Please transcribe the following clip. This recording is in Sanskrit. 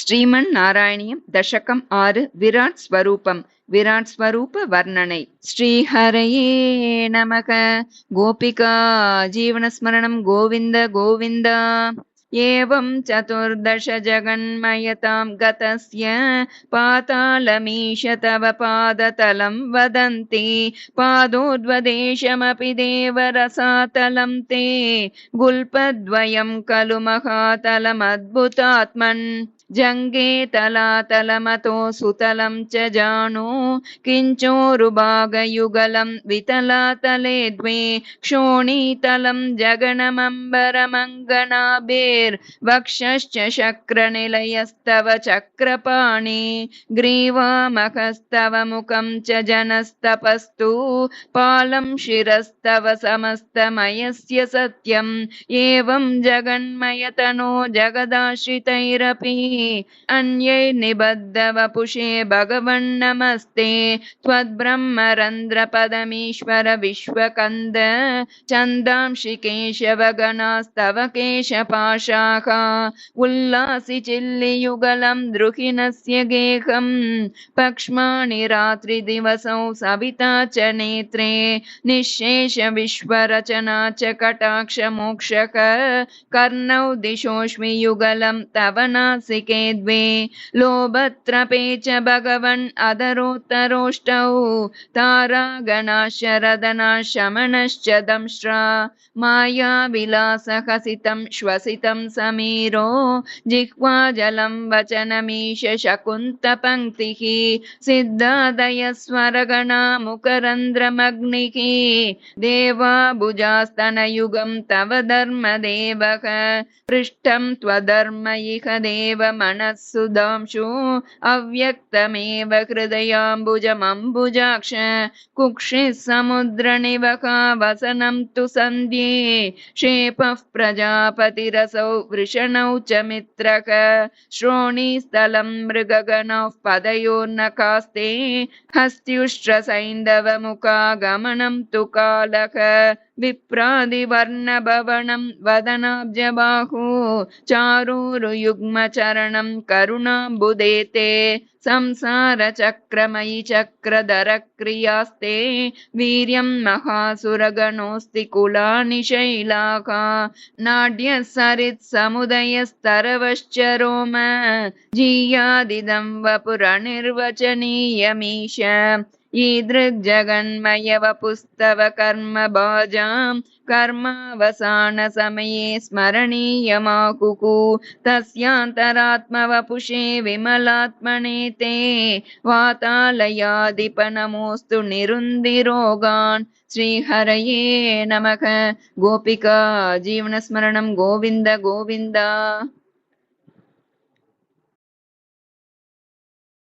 ஸ்ரீமன் நாராயணியம் தசகம் 6 விராட் ஸ்வரூபம் விராட் ஸ்வரூப வர்ணனை. ஸ்ரீஹரயே நமக. கோபிகா ஜீவனஸ்மரணம் கோவிந்த கோவிந்தா. एवं चतुर्दश जगन्मयतां गतस्य पातालमीश तव पादतलं वदन्ति पादोद्वदेशमपि देवरसातलं ते गुल्पद्वयं खलु महातलमद्भुतात्मन् जङ्गे तलातलमतो सुतलं च जानो किञ्चोरुभागयुगलं वितलातले द्वे क्षोणीतलं जगनमम्बरमङ्गनाभिर्वक्षश्च शक्रनिलयस्तव चक्रपाणि ग्रीवामकस्तव मुखं च जनस्तपस्तु पालं शिरस्तव समस्तमयस्य सत्यम् एवं जगन्मयतनो जगदाश्रितैरपि अन्यैर्निबद्धवपुषे भगवन्नमस्ते त्वद्ब्रह्मरन्ध्रपदमीश्वर विश्वकन्द चन्दांशि केशवगणास्तव केशपाशाः उल्लासि चिल्लियुगलं द्रुहिणस्य गेहं पक्ष्माणि रात्रिदिवसौ सविता च नेत्रे निःशेष विश्वरचना च कटाक्षमोक्षक कर्णौ दिशोऽस्मि युगलं तव नासिके द्वे लोभत्रपे च भगवन् अधरोत्तरोष्टौ तारागणाशरदना शमनश्च दंष्ट्रा मायाविलासहसितं श्वसितं समीरो जिह्वाजलं वचनमीश शकुन्तपङ्क्तिः सिद्धादयस्वरगणा मुखरन्ध्रमग्निः देवाबुजास्तनयुगं तव धर्मदेवः पृष्ठं त्वधर्म इह देव मनःसुधांशु अव्यक्तमेव हृदयाम्बुजमम्बुजाक्ष कुक्षिः समुद्रनिवहा वसनं तु सन्ध्ये क्षेपः प्रजापतिरसौ वृषणौ च मित्रः श्रोणीस्थलं मृगगणः पदयोर्नखास्ते हस्त्युष्ट्रसैन्धवमुखागमनं तु कालः विप्रादिवर्णभवनं वदनाब्जबाहु चारूरुयुग्मचरणं करुणाम्बुदेते संसारचक्रमयि चक्रधरक्रियास्ते वीर्यं महासुरगणोऽस्ति कुलानि शैलाः नाड्यसरित्समुदयस्तरवश्च रोम जीयादिदं वपुरनिर्वचनीयमीश ईदृग्जगन्मयवपुस्तव कर्मभाजां कर्मावसानसमये स्मरणीयमाहुः तस्यान्तरात्मवपुषे विमलात्मने ते वातालयाधिपनमोऽस्तु निरुन्दिरोगान्. श्रीहरये नमः. गोपिका जीवनस्मरणं गोविन्द गोविन्द.